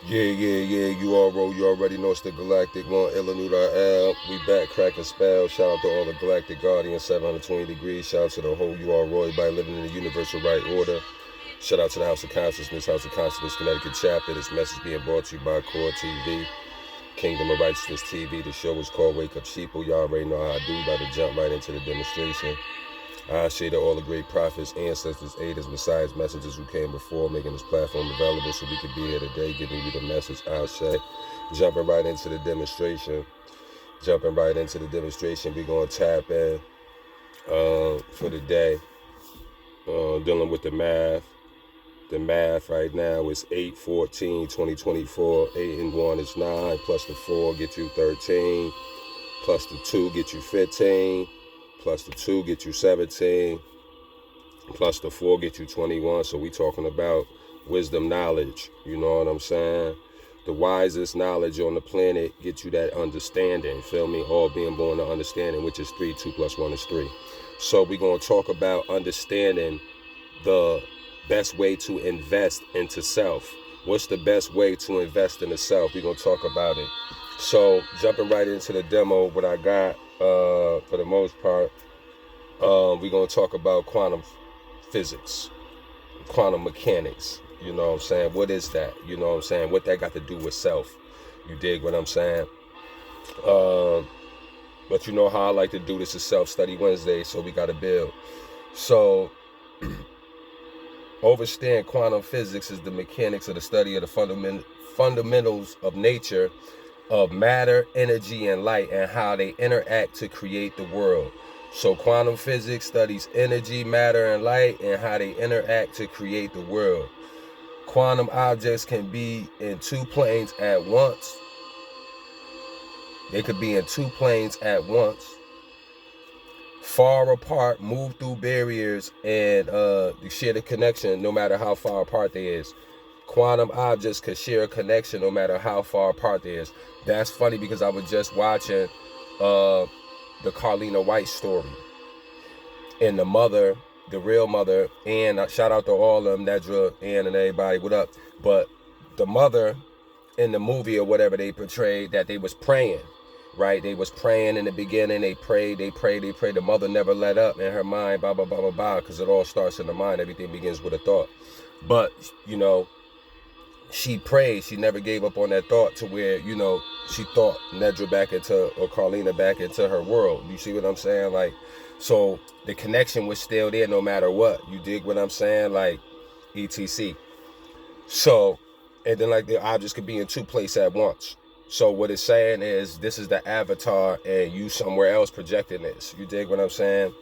Yeah. You already know it's the Galactic One, Ilanuda Al. We back cracking spells. Shout out to all the Galactic Guardians, 720 degrees. Shout out to the whole URO, everybody living in the universal right order. Shout out to the House of Consciousness, Connecticut chapter. This message being brought to you by K.O.R TV, Kingdom of Righteousness TV. The show is called Wake Up Sheeple. Y'all already know how I do. About to jump right into the demonstration. I say to all the great prophets, ancestors, aiders, messiahs, messengers who came before, making this platform available so we could be here today, giving you the message. I say, jumping right into the demonstration. We're going to tap in for the day, dealing with the math. The math right now is 8/14/2024. 8 and 1 is 9, plus the 4 get you 13, plus the 2 get you 15, plus the 2 get you 17, plus the 4 get you 21. So we talking about wisdom knowledge, you know what I'm saying? The wisest knowledge on the planet gets you that understanding, feel me? All being born to understanding, which is 3, 2 plus 1 is 3. So we're going to talk about understanding the best way to invest into self. What's the best way to invest in the self? We're going to talk about it. So jumping right into the demo, what I got for the most part, we're going to talk about quantum physics, quantum mechanics. You know what I'm saying? What is that? You know what I'm saying? What that got to do with self? You dig what I'm saying? But you know how I like to do this is Self-Study Wednesday, so we got to build. So understand quantum physics is the mechanics of the study of the fundamentals of nature, of matter, energy, and light, and how they interact to create the world. So quantum physics studies energy, matter, and light, and how they interact to create the world. Quantum objects can be in two planes at once. They could be in two planes at once, far apart, move through barriers, and share the connection no matter how far apart they is. Quantum objects could share a connection no matter how far apart they is. That's funny because I was just watching the Carlina White story. And the mother, the real mother, and shout out to all of them, Nedra, Ann, and everybody, what up? But the mother in the movie or whatever they portrayed that they was praying. Right, they was praying in the beginning. They prayed. The mother never let up in her mind, blah, blah, blah, blah, blah, because it all starts in the mind. Everything begins with a thought. But, you know, she prayed. She never gave up on that thought to where, you know, she thought Nedra back into, or Carlina back into her world. You see what I'm saying? Like, so the connection was still there no matter what. You dig what I'm saying? Like, etc. So, and then like the objects could be in two places at once. So what it's saying is this is the avatar and you somewhere else projecting this. You dig what I'm saying?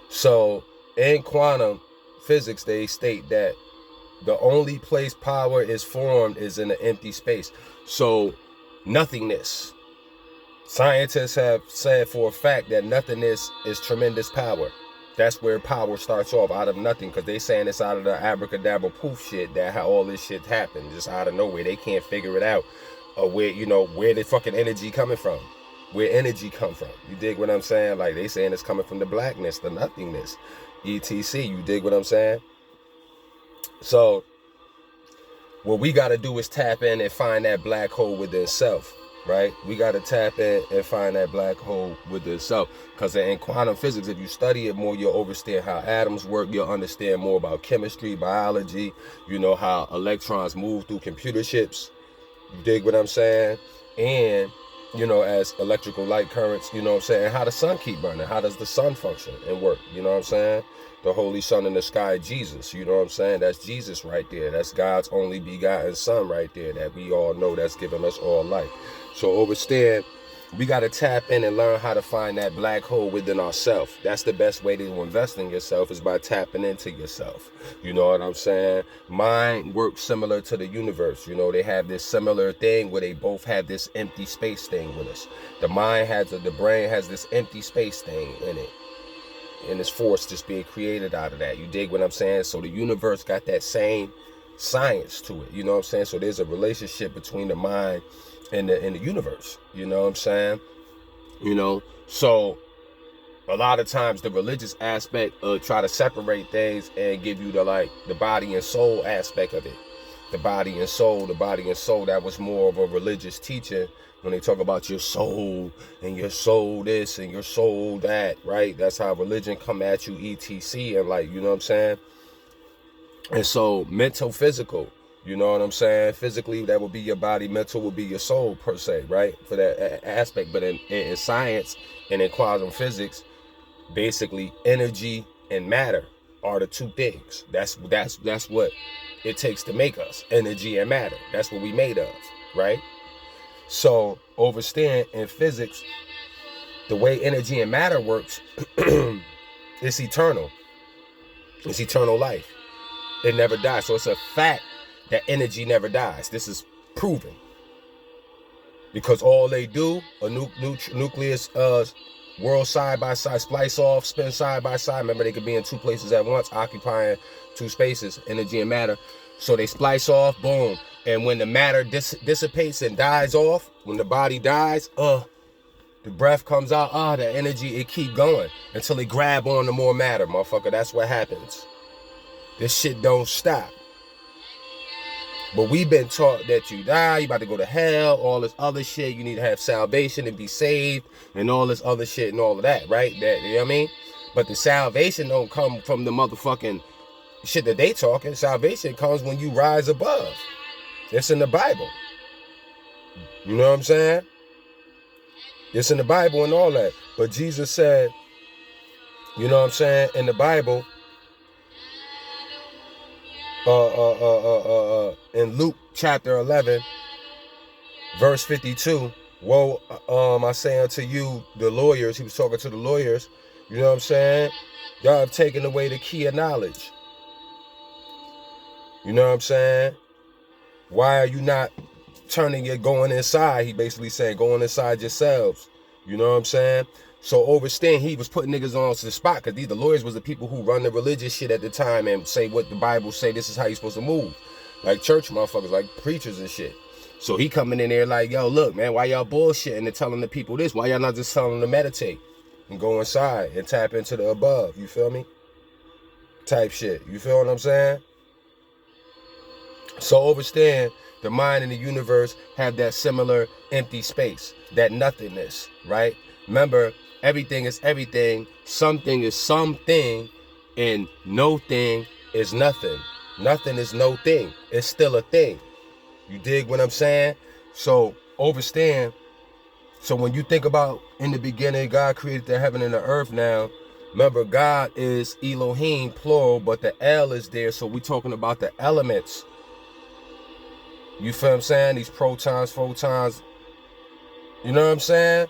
So in quantum physics, they state that the only place power is formed is in an empty space. So nothingness. Scientists have said for a fact that nothingness is tremendous power. That's where power starts off, out of nothing, because they saying it's out of the abracadabra poof shit that how all this shit happened, just out of nowhere. They can't figure it out. Where, you know, where the fucking energy coming from, where energy come from. You dig what I'm saying? Like they saying it's coming from the blackness, the nothingness, etc. You dig what I'm saying? So what we got to do is tap in and find that black hole within self, right? We got to tap in and find that black hole within self, because in quantum physics, if you study it more, you'll understand how atoms work. You'll understand more about chemistry, biology, you know, how electrons move through computer chips. You dig what I'm saying? And, you know, as electrical light currents, you know what I'm saying? How the sun keep burning? How does the sun function and work? You know what I'm saying? The holy sun in the sky, Jesus. You know what I'm saying? That's Jesus right there. That's God's only begotten son right there that we all know that's giving us all life. So understand, we got to tap in and learn how to find that black hole within ourselves. That's the best way to invest in yourself, is by tapping into yourself. You know what I'm saying? Mind works similar to the universe. You know, they have this similar thing where they both have this empty space thing with us. The mind has, the brain has this empty space thing in it. And this force just being created out of that. You dig what I'm saying? So the universe got that same science to it. You know what I'm saying? So there's a relationship between the mind and the universe. You know what I'm saying? You know, so a lot of times the religious aspect try to separate things and give you the body and soul aspect of it. The body and soul, that was more of a religious teaching when they talk about your soul and your soul this and your soul that, right? That's how religion come at you, etc. And like, you know what I'm saying? And so mental, physical, you know what I'm saying? Physically, that would be your body. Mental would be your soul per se, right? For that aspect. But in science and in quantum physics, basically energy and matter are the two things. That's what it takes to make us. Energy and matter. That's what we made of, right? So understand in physics, the way energy and matter works, it's eternal. It's eternal life. It never dies. So it's a fact that energy never dies. This is proven. Because all they do, a nucleus whirl side by side, splice off, spin side by side. Remember, they could be in two places at once, occupying two spaces, energy and matter. So they splice off, boom. And when the matter dissipates and dies off, when the body dies, the breath comes out, the energy, it keep going until they grab on to more matter, motherfucker. That's what happens. This shit don't stop. But we've been taught that you die, you about to go to hell, all this other shit. You need to have salvation and be saved and all this other shit and all of that, right? That, you know what I mean? But the salvation don't come from the motherfucking shit that they talking. Salvation comes when you rise above. It's in the Bible. You know what I'm saying? It's in the Bible and all that. But Jesus said, you know what I'm saying, in the Bible, in Luke chapter 11, verse 52, woe, I say unto you, the lawyers, he was talking to the lawyers, you know what I'm saying? Y'all have taken away the key of knowledge. You know what I'm saying? Why are you not going inside? He basically saying, going inside yourselves. You know what I'm saying? So overstand, he was putting niggas on to the spot, because the lawyers was the people who run the religious shit at the time and say what the Bible say, this is how you're supposed to move. Like church motherfuckers, like preachers and shit. So he coming in there like, yo, look, man, why y'all bullshitting and telling the people this? Why y'all not just telling them to meditate and go inside and tap into the above? You feel me? Type shit. You feel what I'm saying? So understand, the mind and the universe have that similar empty space, that nothingness, right? Remember, everything is everything, something is something, and no thing is nothing. Nothing is no thing. It's still a thing. You dig what I'm saying? So understand, so when you think about in the beginning, God created the heaven and the earth now, remember, God is Elohim, plural, but the L is there, so we talking about the elements. You feel what I'm saying? These protons, photons, you know what I'm saying?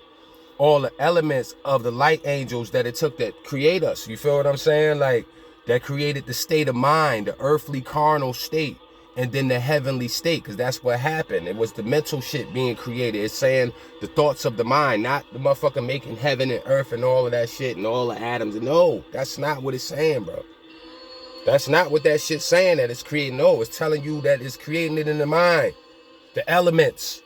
All the elements of the light angels that it took that create us. You feel what I'm saying? Like, that created the state of mind, the earthly carnal state, and then the heavenly state, because that's what happened. It was the mental shit being created. It's saying the thoughts of the mind, not the motherfucker making heaven and earth and all of that shit and all the atoms. No, that's not what it's saying, bro. That's not what that shit's saying that it's creating. No, it's telling you that it's creating it in the mind. The elements,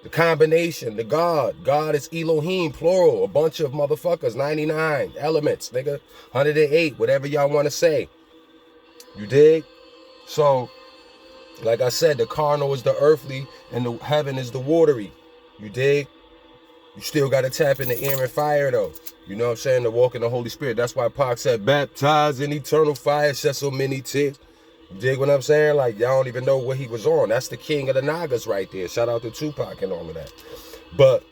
the combination, the God. God is Elohim, plural. A bunch of motherfuckers, 99 elements, nigga. 108, whatever y'all want to say. You dig? So, like I said, the carnal is the earthly and the heaven is the watery. You dig? You still got to tap in the air and fire, though. You know what I'm saying? To walk in the Holy Spirit. That's why Pac said, baptized in eternal fire, shed so many tears. You dig what I'm saying? Like, y'all don't even know what he was on. That's the king of the Nagas right there. Shout out to Tupac and all of that. But,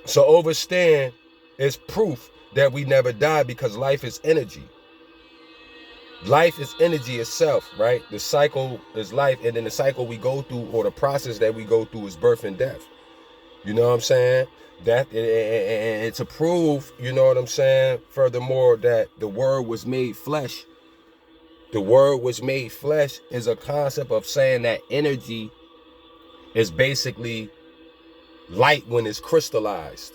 so understand, it's proof that we never die, because life is energy. Life is energy itself, right? The cycle is life, and then the cycle we go through, or the process that we go through, is birth and death. You know what I'm saying? That, and to prove, you know what I'm saying, furthermore, that the word was made flesh. The word was made flesh is a concept of saying that energy is basically light when it's crystallized.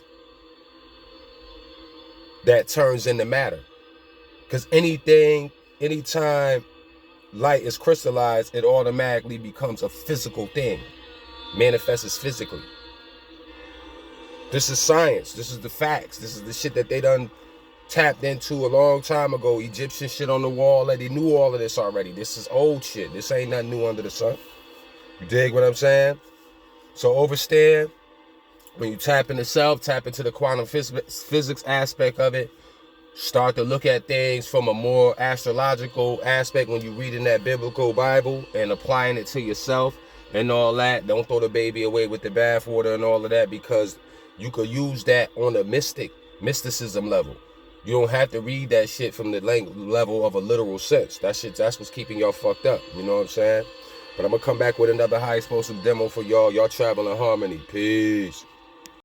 That turns into matter. Because anytime light is crystallized, it automatically becomes a physical thing. Manifests physically. This is science. This is the facts. This is the shit that they done tapped into a long time ago. Egyptian shit on the wall. They knew all of this already. This is old shit. This ain't nothing new under the sun. You dig what I'm saying? So overstand, when you tap into self, tap into the quantum physics aspect of it, start to look at things from a more astrological aspect when you're reading that biblical Bible and applying it to yourself and all that. Don't throw the baby away with the bathwater and all of that, because you could use that on a mysticism level. You don't have to read that shit from the level of a literal sense. That's what's keeping y'all fucked up. You know what I'm saying? But I'm going to come back with another high explosive demo for y'all. Y'all travel in harmony. Peace.